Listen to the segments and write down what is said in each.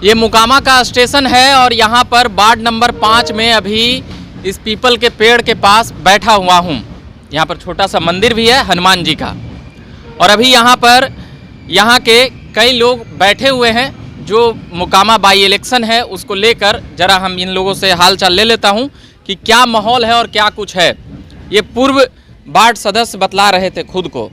ये मोकामा का स्टेशन है और यहाँ पर वार्ड नंबर 5 में अभी इस पीपल के पेड़ के पास बैठा हुआ हूँ। यहाँ पर छोटा सा मंदिर भी है हनुमान जी का, और अभी यहाँ पर यहाँ के कई लोग बैठे हुए हैं जो मोकामा बाई इलेक्शन है उसको लेकर। जरा हम इन लोगों से हाल चाल ले लेता हूँ कि क्या माहौल है और क्या कुछ है। ये पूर्व वार्ड सदस्य बतला रहे थे खुद को।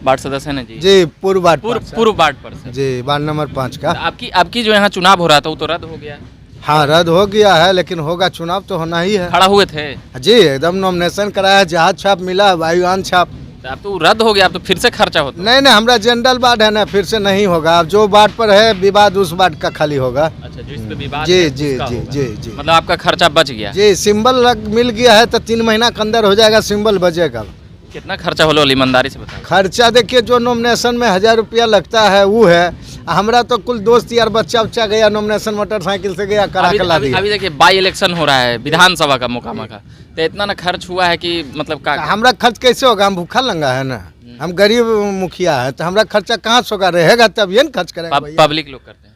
वार्ड सदस्य है ना जी? जी, पूर्व वार्ड पर से जी, वार्ड नंबर 5 का। आपकी जो यहाँ चुनाव हो रहा था वो तो रद्द हो गया। हाँ, रद्द हो गया है, लेकिन होगा, चुनाव तो होना ही है। खड़ा हुए थे जी, एकदम नॉमिनेशन कराया, जहाज छाप मिला, वायुयान छाप। अब तो रद्द हो गया, अब तो फिर से खर्चा होता। नहीं, हमारा जनरल वार्ड है ना, फिर से नहीं होगा। अब जो वार्ड पर है विवाद उस वार्ड का खाली होगा। अच्छा, जिस पे विवाद जी है, जी उसका जी होगा। जी जी, मतलब आपका खर्चा बच गया। जी, सिंबल मिल गया है तो 3 महीना के अंदर हो जाएगा, सिंबल बचेगा। कितना खर्चा होलो ईमानदारी से बताओ। खर्चा देखिए, जो नॉमिनेशन में 1000 रुपया लगता है वो है। हमरा तो कुल दोस्त यार बच्चा गया नॉमिनेशन, मोटरसाइकिल से गया, करा के ला दिया। अभी देखिए बाई इलेक्शन हो रहा है विधानसभा का मोकामा का, तो इतना ना खर्च हुआ है कि मतलब का हमरा खर्च कैसे होगा? हम भूखा लंगा है ना, हम गरीब मुखिया है, तो हमरा खर्चा कहाँ से होगा? रहेगा तब ये खर्च करेगा। पब्लिक लोग करते हैं,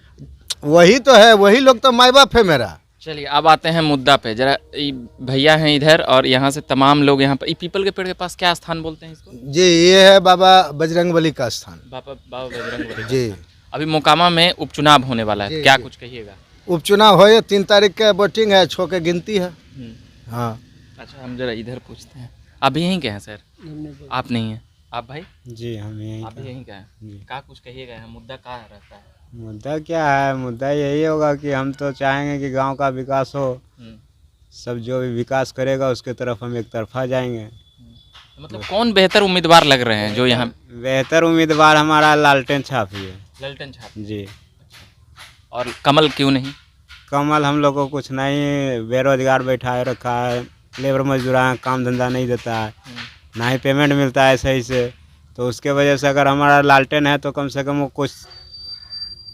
वही तो है, वही लोग तो माई बाप है मेरा। चलिए अब आते हैं मुद्दा पे। जरा भैया हैं इधर और यहाँ से तमाम लोग यहाँ पर। पीपल के पेड़ के पास क्या स्थान बोलते हैं इसको? जी, ये है बाबा बजरंगबली का स्थान। बाबा बजरंगबली जी। अभी मोकामा में उपचुनाव होने वाला है, क्या कुछ कहिएगा? उपचुनाव हो, 3 तारीख का वोटिंग है, 6 के गिनती है। हाँ। अच्छा, हम जरा इधर पूछते हैं। आप यहीं के हैं सर? आप नहीं हैं, आप भाई? जी, हम यहीं आप यहीं का है। क्या कुछ कहिएगा, यहाँ मुद्दा क्या रहता है? मुद्दा क्या है? मुद्दा यही होगा कि हम तो चाहेंगे कि गांव का विकास हो। सब जो भी विकास करेगा उसके तरफ हम एक तरफा जाएंगे। मतलब कौन बेहतर उम्मीदवार लग रहे हैं जो यहाँ? बेहतर उम्मीदवार हमारा लालटेन छाप ही है। लालटेन छाप जी। और कमल क्यों नहीं? कमल हम लोग को कुछ नहीं, बेरोजगार बैठाए रखा है, लेबर मजदूर हैं, काम धंधा नहीं देता है, ना ही पेमेंट मिलता है सही से। तो उसके वजह से अगर हमारा लालटेन है तो कम से कम वो कुछ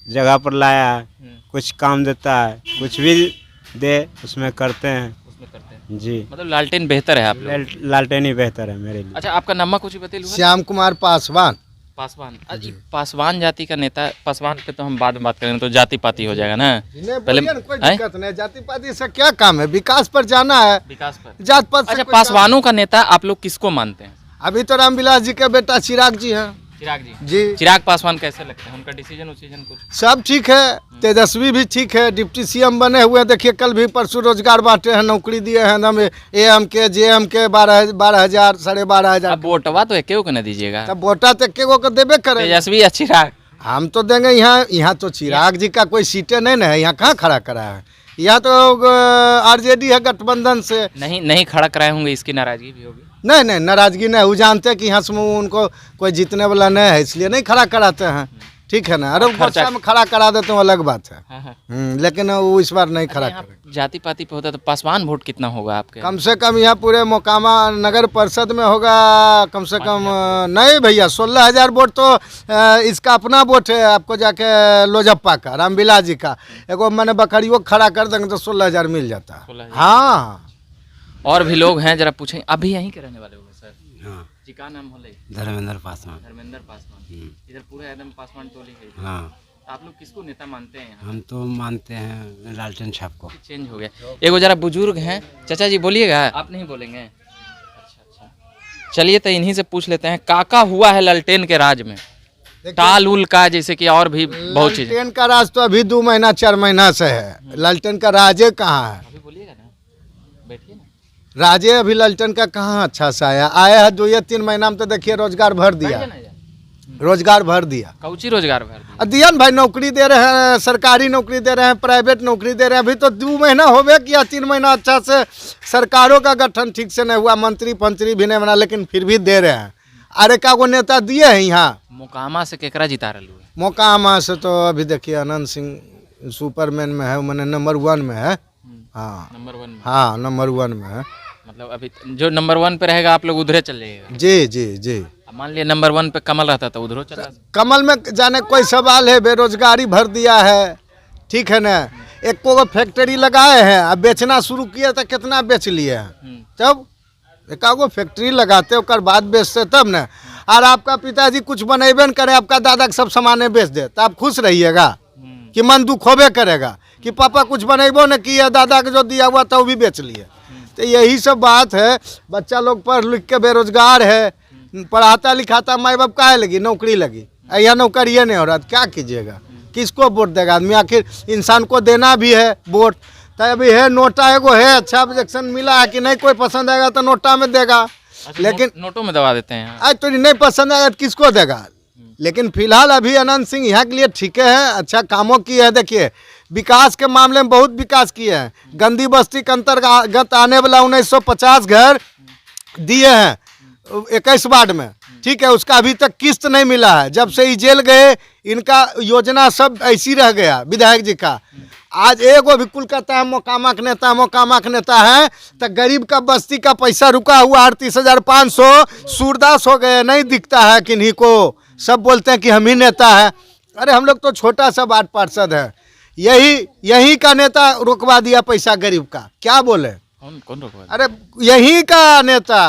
जगह पर लाया है, कुछ काम देता है, कुछ भी दे उसमें करते हैं। जी, मतलब लालटेन बेहतर है आप लोग? लालटेन ही बेहतर है मेरे लिए। अच्छा, आपका नाम कुछ बता? श्याम कुमार पासवान। पासवान जाति का नेता। पासवान पे तो हम बाद में बात करेंगे, तो जाति पाति हो जाएगा ना। पहले कोई दिक्कत नहीं, जाति पाति से क्या काम है? विकास पर जाना है, विकास पर, जात पात। अच्छा, पासवानों का नेता आप लोग किसको मानते हैं? अभी तो रामविलास जी के बेटा चिराग जी हैं। चिराग जी? जी। चिराग पासवान कैसे लगते हैं? उनका डिसीजन कुछ सब ठीक है, तेजस्वी भी ठीक है, डिप्टी सीएम बने हुए। देखिए कल भी परसों रोजगार बांटे हैं, नौकरी दिए हैं एकदम, AM के JM के 12,000 12,500। अब वोटवा तो एक को न दीजिएगा? तब वोटा तो एक को देवे करे। तेजस्वी या चिराग? हम तो देंगे। यहाँ तो चिराग जी का कोई सीटें नहीं है, यहाँ कहाँ खड़ा करा है? यहाँ तो RJD है गठबंधन से। नहीं खड़ा कराए होंगे, इसकी नाराजगी भी होगी? नहीं, नाराजगी नहीं, वो जानते हैं कि यहाँ से उनको कोई जीतने वाला नहीं है, इसलिए नहीं खड़ा कराते हैं। ठीक है ना? अरे खर्चा में खड़ा करा देते हैं, अलग बात है। लेकिन वो इस बार नहीं खड़ा करेंगे। जाति पाति पे होता तो पासवान वोट कितना होगा आपके? कम से कम यहाँ पूरे मोकामा नगर परिषद में होगा कम से कम। नहीं भैया, 16,000 वोट तो इसका अपना वोट है। आपको जाके लोजप्पा का, रामविलास जी का एगो मैंने बकरियों खड़ा कर देंगे तो 16,000 मिल जाता है। हाँ, और भी लोग हैं, जरा पूछें। अभी यहीं के रहने वाले होंगे सर? हाँ जी, का नाम होले? धर्मेंद्र पासवान। धर्मेंद्र पासवान। इधर पूरा एकदम पासवान टोली है। हाँ, आप लोग किसको नेता मानते हैं? हम तो मानते हैं लालटेन छाप को। चेंज हो गया। एगो जरा बुजुर्ग हैं, चाचा जी बोलिएगा। आप नहीं बोलेंगे? अच्छा, चलिए तो इन्हीं से पूछ लेते हैं, काका हुआ है लालटेन के राज में? टाल उल का, जैसे कि और भी बहुत चीज। लालटेन का राज तो अभी 2 महीना 4 महीना से है। लालटेन का राजे कहाँ है? अभी बोलिएगा ना, बैठिए ना। राजे अभी लालटेन का कहाँ अच्छा सा आया है 2-3 महीना में तो देखिए रोजगार भर दिया। रोजगार भर दिया। कौची रोजगार भर दिया? दिया भाई, नौकरी दे रहे हैं, सरकारी नौकरी दे रहे हैं, प्राइवेट नौकरी दे रहे हैं। अभी तो 2 महीना हो गया किया, 3 महीना अच्छा से सरकारों का गठन ठीक से नहीं हुआ, मंत्री पंत्री भी नहीं बना, लेकिन फिर भी दे रहे हैं। अरे का वो नेता दिए हैं यहाँ मोकामा से केकरा जिता रहे? मोकामा से तो अभी देखिए अनंत सिंह सुपरमैन में है, मैंने नंबर 1 में है। हाँ, नंबर 1 में? हाँ, नंबर 1 में है। मतलब अभी जो नंबर 1 पे रहेगा आप लोग उधरे चल जाइएगा? जी जी जी। मान लिया नंबर 1 पे कमल रहता तो उधर चला? कमल में जाने कोई सवाल है? बेरोजगारी भर दिया है, ठीक है ना? एक को फैक्ट्री लगाए हैं, अब बेचना शुरू किया तो कितना बेच लिए हैं? तब एकागो फैक्ट्री लगाते और बाद बेचते तब ना। और आपका पिताजी कुछ बनेबे न करे, आपका दादा सब सामाने बेच दे तो आप खुश रहिएगा? कि मन दुख होबे करेगा कि पापा कुछ बनेबो न किया, दादा के जो दिया हुआ था वो भी बेच लिए। तो यही सब बात है। बच्चा लोग पढ़ लिख के बेरोजगार है, पढ़ाता लिखाता माई बाप काहे लगी, नौकरी लगी, यह नौकरी ये नहीं हो रहा, क्या कीजिएगा, किसको वोट देगा आदमी, आखिर इंसान को देना भी है वोट। तो अभी है नोटा एगो है, अच्छा ऑब्जेक्शन मिला है कि नहीं कोई पसंद आएगा तो नोटा में देगा, लेकिन नोटों में दबा देते हैं। आज तो नहीं पसंद आएगा तो किसको देगा। लेकिन फिलहाल अभी अनंत सिंह यहाँ के लिए ठीक है, अच्छा कामों की है। देखिए विकास के मामले में बहुत विकास किए हैं। गंदी बस्ती के अंतर्गत आने वाला 1950 घर दिए हैं 21 वार्ड में, ठीक है। उसका अभी तक किस्त नहीं मिला है। जब से ये जेल गए इनका योजना सब ऐसी रह गया विधायक जी का। आज एगो भी कुल कहता है मोकामा के नेता है, तो गरीब का बस्ती का पैसा रुका हुआ 38,500 सूरदास हो गए, नहीं दिखता है किन्हीं को। सब बोलते हैं कि हम ही नेता है। अरे हम लोग तो छोटा सा वार्ड पार्षद है, यही का नेता रुकवा दिया पैसा गरीब का, क्या बोले। कौन रोकवा? अरे यही का नेता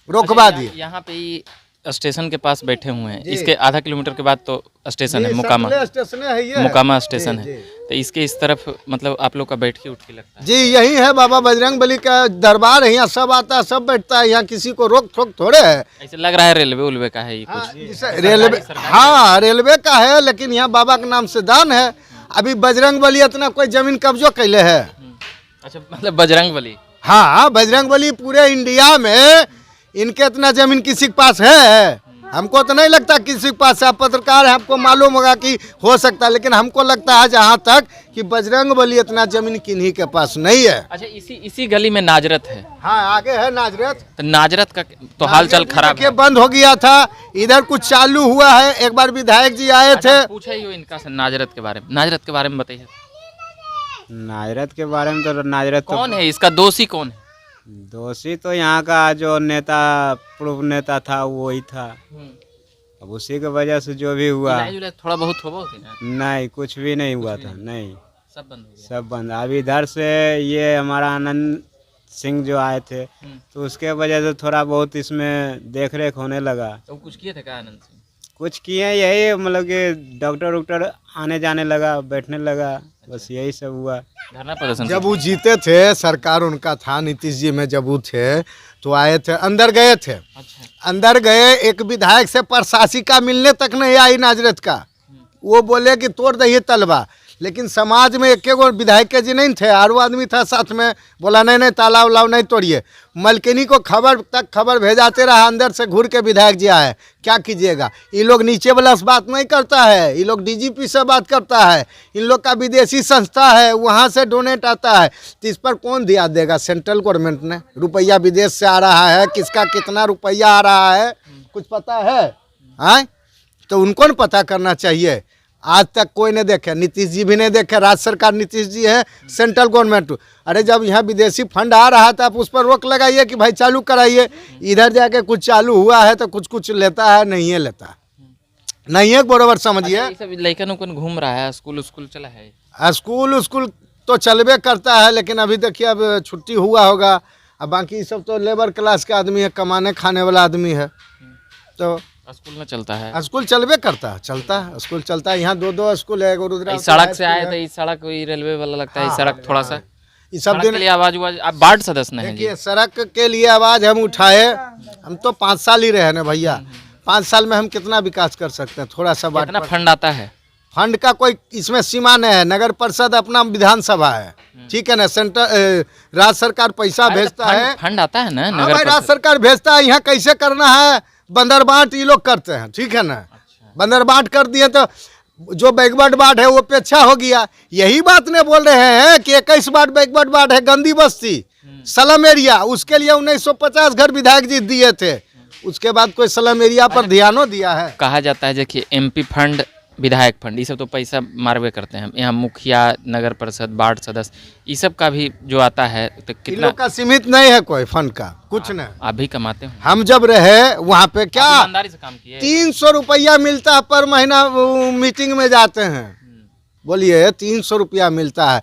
रोकवा दिया। यहाँ पे ही स्टेशन के पास बैठे हुए हैं, इसके आधा किलोमीटर के बाद तो स्टेशन है, मुकामा स्टेशन है, ये मुकामा स्टेशन है। तो इसके इस तरफ मतलब आप लोग का बैठकी उठकी लगता है। जी यही है, बाबा बजरंग बली का दरबार है, यहाँ सब आता है, सब बैठता है, यहाँ किसी को रोक ठोक थोड़े है। ऐसे लग रहा है रेलवे उलवे का है ये कुछ। रेलवे, हाँ रेलवे का है, लेकिन यहाँ बाबा के नाम से दान है। अभी बजरंग बली इतना कोई जमीन कब्जो कैले है। अच्छा, मतलब बजरंग बली? हाँ बजरंग बली पूरे इंडिया में इनके इतना जमीन किसी के पास है? हमको तो नहीं लगता किसी के पास। आप पत्रकार है, आपको मालूम होगा कि हो सकता है, लेकिन हमको लगता है जहाँ तक कि बजरंग बली इतना जमीन किन्हीं के पास नहीं है। अच्छा, इसी गली में नाजरत है? हाँ आगे है नाजरत। तो नाजरत का तो हाल चाल खराब है। बंद हो गया था, इधर कुछ चालू हुआ है। एक बार विधायक जी आए थे, पूछा ही हो इनका से नाजरत के बारे में। नाजरत के बारे में बताइए। नाजरत के बारे में तो नाजरत तो कौन है इसका दोषी, कौन है? दोषी तो यहाँ का जो नेता पूर्व नेता था वही था। अब उसी की वजह से जो भी हुआ, थोड़ा बहुत हो नहीं कुछ भी नहीं हुआ था, नहीं सब बंद हो गया। सब बंद। अभी इधर से ये हमारा आनंद सिंह जो आए थे, तो उसके वजह से थोड़ा बहुत इसमें देख रेख होने लगा। तो कुछ किए थे क्या आनंद सिंह? कुछ किए, यही मतलब कि डॉक्टर उक्टर आने जाने लगा, बैठने लगा, बस यही सब हुआ। धरना प्रदर्शन जब वो जीते थे, सरकार उनका था, नीतीश जी में जब वो थे तो आए थे, अंदर गए थे। अच्छा। अंदर गए, एक विधायक से प्रशासिका मिलने तक नहीं आई नाजरत का। वो बोले कि तोड़ दही तलवा, लेकिन समाज में एक एगो विधायक के जी नहीं थे, आरो आदमी था साथ में, बोला नहीं तालाब उलाब नहीं तोड़िए। मलकिनी को खबर भेजाते रहा, अंदर से घूर के विधायक जी आए। क्या कीजिएगा, ये लोग नीचे वाला से बात नहीं करता है, ये लोग डीजीपी से बात करता है, इन लोग का विदेशी संस्था है, वहाँ से डोनेट आता है। तो इस पर कौन ध्यान देगा? सेंट्रल गवर्नमेंट ने रुपया विदेश से आ रहा है, किसका कितना रुपया आ रहा है कुछ पता है? तो उनको न पता करना चाहिए। आज तक कोई नहीं देखे, नीतीश जी भी नहीं देखे, राज्य सरकार नीतीश जी है, सेंट्रल गवर्नमेंट। अरे जब यहाँ विदेशी फंड आ रहा था, आप उस पर रोक लगाइए कि भाई चालू कराइए। इधर जाके कुछ चालू हुआ है तो कुछ लेता है, नहीं है लेता नहीं है, बराबर समझिए। अच्छा, लड़कन उकन घूम रहा है, स्कूल चला है? स्कूल तो चलबे करता है, लेकिन अभी देखिए अब छुट्टी हुआ होगा। अब बाकी सब तो लेबर क्लास का आदमी है, कमाने खाने वाला आदमी है, तो स्कूल में चलता है। स्कूल चलबे करता है, चलता है, स्कूल चलता है। यहाँ दो स्कूल है, रुद्रा सड़क से आए थे, इस सड़क कोई रेलवे वाला लगता है। इस सड़क थोड़ा सा इस सब दिन आवाज आप वार्ड सदस्य नहीं? देखिए सड़क के लिए आवाज हम उठाए, हम तो 5 साल ही रहे ना भैया। 5 साल में हम कितना विकास कर सकते हैं? थोड़ा सा कितना फंड आता है? फंड का कोई इसमें सीमा नहीं है। नगर परिषद अपना विधानसभा है, ठीक है ना। सेंटर राज्य सरकार पैसा भेजता है, फंड आता है ना नगर राज्य सरकार भेजता है। यहाँ कैसे करना है? बंदर बांट ये लोग करते हैं, ठीक है ना। बंदर बांट कर दिए तो जो बैकवर्ड वार्ड है वो पेछा हो गया। यही बात ने बोल रहे हैं कि 21 वार्ड बैकवर्ड वार्ड है, गंदी बस्ती स्लम एरिया, उसके लिए 1950 घर विधायक जी दिए थे। उसके बाद कोई स्लम एरिया पर ध्यान दिया है? कहा जाता है देखिए एमपी फंड, विधायक फंड, ये सब तो पैसा मारवे करते हैं। यहाँ मुखिया, नगर परिषद, वार्ड सदस्य, ये सब का भी जो आता है तो कितना का सीमित नहीं है कोई फंड का, कुछ नहीं। आप भी कमाते हैं? हम जब रहे वहाँ पे क्या ईमानदारी से काम किए? 300 रुपया मिलता है पर महीना, मीटिंग में जाते हैं। बोलिए 300 रुपया मिलता है।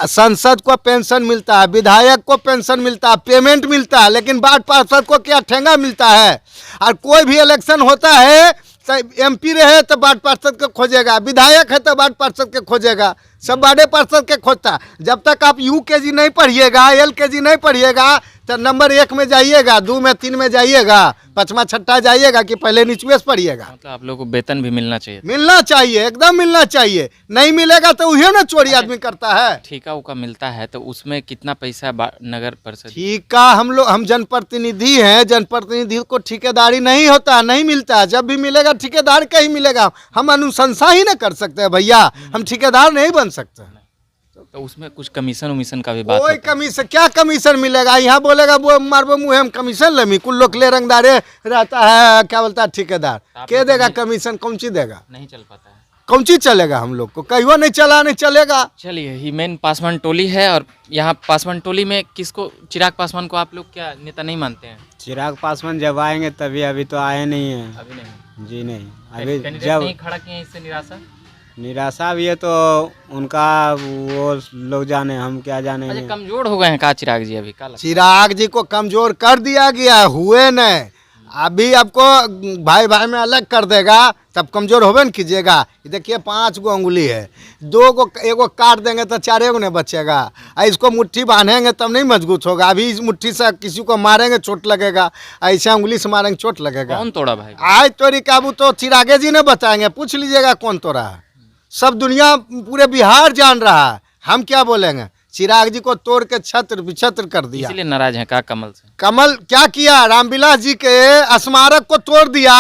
संसद को पेंशन मिलता है, विधायक को पेंशन मिलता है, पेमेंट मिलता है, लेकिन वार्ड पार्षद को क्या ठेंगा मिलता है? और कोई भी इलेक्शन होता है MP रहे तो वार्ड पार्षद के खोजेगा, विधायक है तो वार्ड पार्षद के खोजेगा, सब वार्ड पार्षद के खोजता। जब तक आप UKG नहीं पढ़िएगा, LKG नहीं पढ़िएगा तो नंबर 1 में जाइएगा, 2 में 3 में जाइएगा, 5वां 6ठा जाइएगा कि पहले निचुए से पढ़िएगा। मतलब आप लोगों को वेतन भी मिलना चाहिए। मिलना चाहिए, एकदम मिलना चाहिए। नहीं मिलेगा तो वही ना चोरी आदमी करता है। ठेका उका मिलता है तो उसमें कितना पैसा नगर परिषद? ठीका हम जनप्रतिनिधि हैं, जनप्रतिनिधि को ठेकेदारी नहीं होता, नहीं मिलता। जब भी मिलेगा ठेकेदार का ही मिलेगा। हम अनुशंसा ही ना कर सकते हैं भैया, हम ठेकेदार नहीं बन सकते। तो उसमें कुछ कमीशन उमीशन का भी बात कोई होता है? कमीशन क्या कमीशन मिलेगा? यहाँ बोलेगा वो मारबो मुँह हम कमीशन लेमी, कुल लोग ले रंगदारे रहता है, क्या बोलता है ठेकेदार, के देगा कमीशन? कौन चीज देगा? नहीं चल पाता है। कौन चीज चलेगा? हम लोग को कहियो नहीं चला, नहीं चलेगा। चलिए, ही मेन पासवान टोली है और यहाँ पासवान टोली में किसको, चिराग पासवान को आप लोग क्या नेता नहीं मानते हैं? चिराग पासवान जब आएंगे तभी, अभी तो आए नहीं हैं। अभी नहीं, जी नहीं, अभी कैंडिडेट जब नहीं खड़ा किए हैं, इससे निराशा भी है तो उनका वो लोग जाने, हम क्या जाने। अच्छा, कमजोर हो गए हैं का चिराग जी अभी? का चिराग जी को कमजोर कर दिया गया, हुए नहीं। अभी आपको भाई भाई में अलग कर देगा तब कमजोर होवे न कीजिएगा। देखिए 5 गो अंगुली है, 2 गो एगो काट देंगे तो 4 गो नहीं बचेगा। इसको मुट्ठी बांधेंगे तब नहीं मजबूत होगा। अभी इस मुट्ठी से किसी को मारेंगे चोट लगेगा, ऐसे अंगुली से मारेंगे चोट लगेगा। कौन तोड़ा भाई? आज तोरी काबू तो चिरागे जी ने बताएंगे, पूछ लीजिएगा कौन तोड़ा है। सब दुनिया पूरे बिहार जान रहा है, हम क्या बोलेंगे? चिराग जी को तोड़ के छत्र विछत्र कर दिया। इसलिए नाराज हैं का कमल से? कमल क्या किया? रामविलास जी के स्मारक को तोड़ दिया।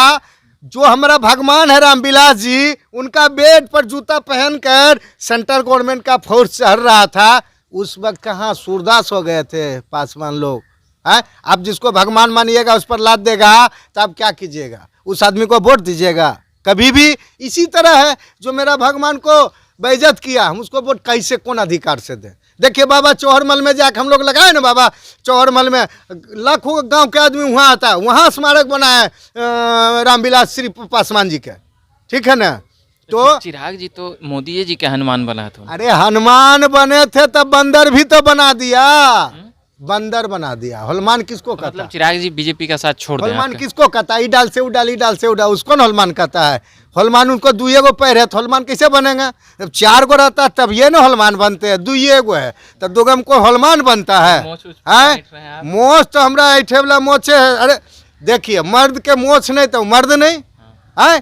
जो हमारा भगवान है रामविलास जी, उनका बेड पर जूता पहनकर सेंट्रल गवर्नमेंट का फोर्स चढ़ रहा था। उस वक्त कहाँ सूरदास हो गए थे पासवान लोग हैं? आप जिसको भगवान मानिएगा उस पर लाद देगा तो आप क्या कीजिएगा? उस आदमी को वोट दीजिएगा कभी भी? इसी तरह है, जो मेरा भगवान को बेइज्जत किया, हम उसको वोट कैसे, कौन अधिकार से दें? देखिए बाबा चौहरमल में जाकर हम लोग लगाए ना, बाबा चौहरमल में लाखों गांव के आदमी वहाँ आता है, वहाँ स्मारक बना है रामविलास श्री पासवान जी के, ठीक है ना? तो चिराग जी तो मोदी जी के हनुमान बना था। अरे हनुमान बने थे तब बंदर भी तो बना दिया, बंदर बना दिया। हनुमान किसको कहता? मतलब चिराग जी बीजेपी का साथ छोड़ दें? हनुमान किसको कहता है? डाल से उडाल, डाल से उड़ा, उसको न हनुमान कहता है। हनुमान उनको 2 गो पैर है तो हनुमान कैसे बनेगा? जब 4 गो रहता है तब ये ना हनुमान बनते हैं। 2 गो है तो 2 गो को हनुमान बनता है। मोछ तो हमरा ऐठे वाला मोछ है। अरे देखिए, मर्द के मोछ नहीं तो मर्द नहीं है,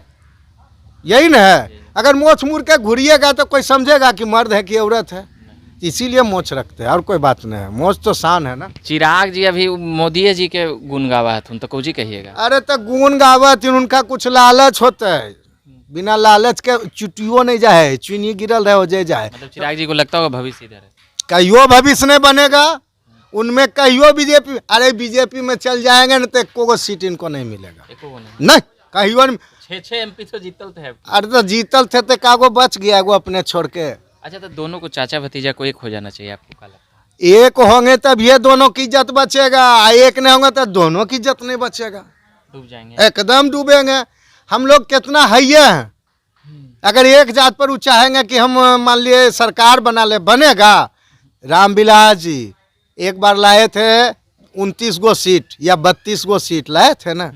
यही ना है। अगर मोछ मुड़ के घुरिएगा तो कोई समझेगा कि मर्द है कि औरत है, इसीलिए मोछ रखते हैं, और कोई बात नहीं है। मोछ तो शान है ना। चिराग जी अभी मोदी जी के गुण गावा तुम तो कौजी कहिएगा? अरे तो गुण गावत, उनका कुछ लालच होता है, बिना लालच के चुटियो नहीं जाए, चुनी गिरल रहे हो जाए। मतलब चिराग जी को लगता होगा भविष्य इधर है? कहियो भविष्य नहीं बनेगा उनमें, कहियो बीजेपी। अरे बीजेपी में चल जाएंगे ना तो 1 गो सीट इनको नहीं मिलेगा, नहीं कहियो। 6 MP तो जीतल थे। अरे तो जीतल थे तो कागो बच गया, वो अपने छोड़ के। अच्छा, तो दोनों को चाचा भतीजा को एक हो जाना चाहिए, आपको क्या लगता है? एक होंगे तब ये दोनों की इज्जत बचेगा, एक नहीं होंगे तो दोनों की इज्जत नहीं बचेगा, डूब जाएंगे, एकदम डूबेंगे। हम लोग कितना हैये हैं, अगर एक जात पर वो चाहेंगे कि हम मान लिए सरकार बना ले, बनेगा? रामविलास जी एक बार लाए थे 29 गो सीट या 32 गो सीट लाए थे ना,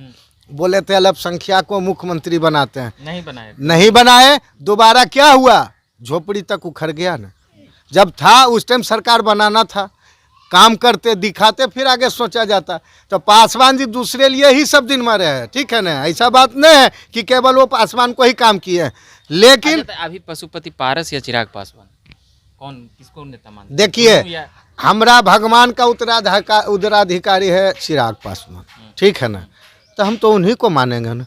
बोले थे अल्पसंख्यक को मुख्यमंत्री बनाते हैं, नहीं बनाए। दोबारा क्या हुआ? झोपड़ी तक उखड़ गया ना। जब था उस टाइम सरकार बनाना था, काम करते दिखाते फिर आगे सोचा जाता। तो पासवान जी दूसरे लिए ही सब दिन मरे हैं, ठीक है ना? ऐसा बात नहीं है कि केवल वो पासवान को ही काम किए हैं। लेकिन अच्छा, तो अभी पशुपति पारस या चिराग पासवान कौन, किसको नेता मानते? देखिए, हमरा भगवान का उत्तराधिकारी है चिराग पासवान, ठीक है ना? तो हम तो उन्हीं को मानेंगे ना,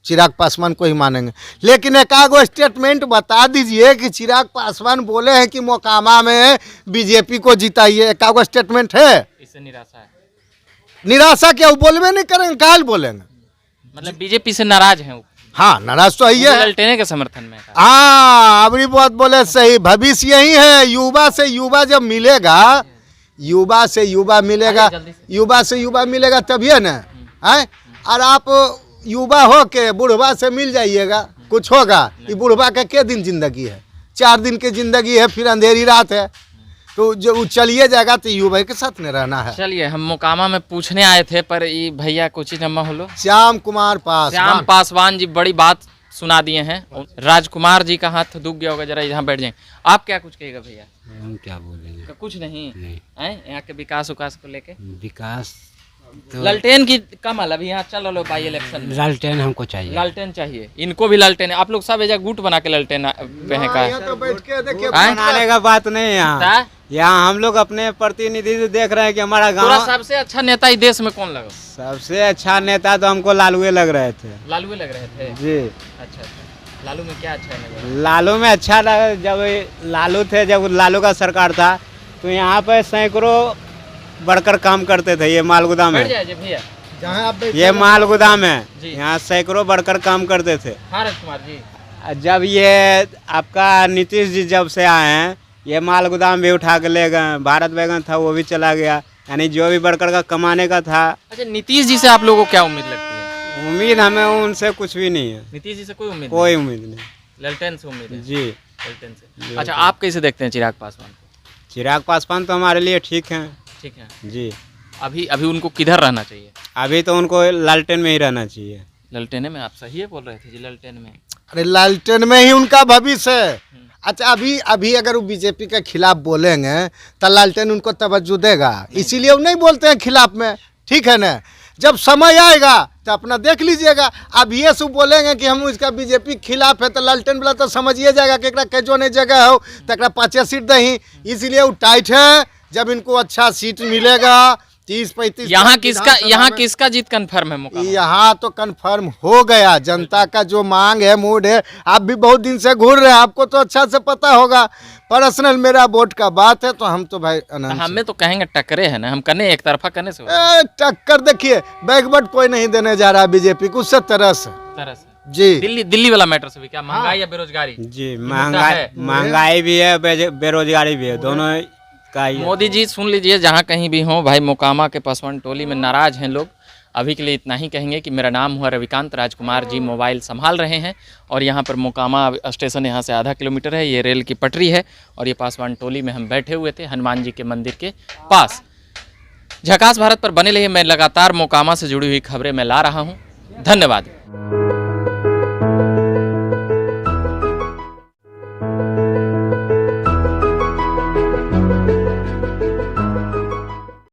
चिराग पासवान को ही मानेंगे। लेकिन एक आगो स्टेटमेंट बता दीजिए कि चिराग पासवान बोले हैं कि मोकामा में बीजेपी को जिताइए, एक आगो स्टेटमेंट है? इससे निराशा है। निराशा क्या, वो बोलवे नहीं करेंगे, काल बोलेंगे? मतलब बीजेपी से नाराज हैं? हाँ, नाराज तो है। ललटेने के समर्थन में। हाँ, अबरी बात बोले सही। भविष्य यही है, युवा से युवा जब मिलेगा, युवा से युवा मिलेगा, युवा से युवा मिलेगा तभी ना है। और आप युवा हो के बुढ़वा से मिल जाइएगा, कुछ होगा? ये बुढ़वा का क्या दिन जिंदगी है? 4 दिन की जिंदगी है, फिर अंधेरी रात है। तो जो वो चलिए जाएगा तो युवा के साथ में रहना है। चलिए, हम मोकामा में पूछने आए थे, पर ये भैया कुछ ही नम्मा होलो, श्याम कुमार पासवान। श्याम पासवान जी बड़ी बात सुना दिए हैं। राजकुमार जी का हाथ दुख गया होगा, जरा यहाँ बैठ जाएं। आप क्या कुछ कहेगा भैया? हम क्या बोलेंगे? कुछ नहीं नहीं। हैं यहाँ के विकास उकास को लेके? विकास तो लालटेन की कमल अभी यहाँ चल लो बाई इलेक्शन में, लालटेन हमको चाहिए। लालटेन चाहिए, इनको भी लालटेन। आप लोग सब एजा गुट बना के लालटेन पे हैं का? यहाँ तो बैठ के देखिए बनाने का बात नहीं है यहाँ। ता? यहाँ हम लोग अपने प्रतिनिधि से देख रहे हैं कि हमारा पूरा गाँव सबसे अच्छा नेता इस देश में कौन लगा? सबसे अच्छा नेता तो हमको लालूए लग रहे थे। लालू लग रहे थे। जी, अच्छा अच्छा, लालू में क्या अच्छा है? लालू में अच्छा लगा, जब लालू थे, जब लालू का सरकार था तो यहाँ पे सैकड़ों बढ़कर काम करते थे। ये माल गोदाम बैठ है, जाइए भैया। जहाँ आप बैठे ये माल गोदाम है, जी। यहाँ सैकड़ों बढ़कर काम करते थे। हाँ राजकुमार जी, जब ये आपका नीतीश जी जब से आए हैं, ये माल गोदाम भी उठा के ले गए। भारत बैगन था वो भी चला गया, यानी जो भी बढ़कर का कमाने का था। अच्छा नीतीश जी से आप लोगों को क्या उम्मीद लगती है? उम्मीद हमें उनसे कुछ भी नहीं है, नीतीश जी से कोई उम्मीद कोई उम्मीद नहीं। नहीं? लालटेन से उम्मीद है? जी, लालटेन से। अच्छा, आप कैसे देखते हैं चिराग पासवान को? चिराग पासवान तो हमारे लिए ठीक है। ठीक है, जी, अभी अभी उनको किधर रहना चाहिए? अभी तो उनको लालटेन में ही रहना चाहिए। लालटेन में? आप सही है बोल रहे थे जी, लालटेन में। अरे लालटेन में ही उनका भविष्य है। अच्छा, अभी अभी अगर वो बीजेपी के खिलाफ बोलेंगे तो लालटेन उनको तवज्जो देगा, इसीलिए वो नहीं बोलते हैं खिलाफ में। ठीक है ना, जब समय आएगा तो अपना देख लीजिएगा। अब ये सब बोलेंगे कि हम इसका बीजेपी खिलाफ है तो लालटेन वाला तो समझिए जाएगा कि एकरा के जो नहीं जगह हो तो 5 सीट दही, इसलिए वो टाइट है। जब इनको अच्छा सीट मिलेगा 30-35, यहाँ किसका जीत कंफर्म है? मोकामा यहाँ तो कंफर्म हो गया। जनता का जो मांग है, मूड है, आप भी बहुत दिन से घूर रहे हैं, आपको तो अच्छा से पता होगा। पर्सनल मेरा वोट का बात है तो हम तो भाई हमें तो कहेंगे टकरे है ना, हम कने एक तरफा करने से टक्कर देखिए, बैकवर्ड कोई नहीं देने जा रहा बीजेपी को उससे तरह से। तरह से जी, दिल्ली वाला मैटर से भी क्या? महंगाई या बेरोजगारी? जी, मुद्दा है। महंगाई भी है, बेरोजगारी भी है, दोनों का ही है। मोदी जी सुन लीजिए, जहाँ कहीं भी हो भाई, मोकामा के पासवान टोली में नाराज हैं लोग। अभी के लिए इतना ही कहेंगे कि मेरा नाम हुआ रविकांत, राजकुमार जी मोबाइल संभाल रहे हैं। और यहाँ पर मोकामा स्टेशन यहाँ से आधा किलोमीटर है, ये रेल की पटरी है। और ये पासवान टोली में हम बैठे हुए थे हनुमान जी के मंदिर के पास। झकास भारत पर बने रहिए, मैं लगातार मोकामा से जुड़ी हुई खबरें मैं ला रहा हूँ। धन्यवाद।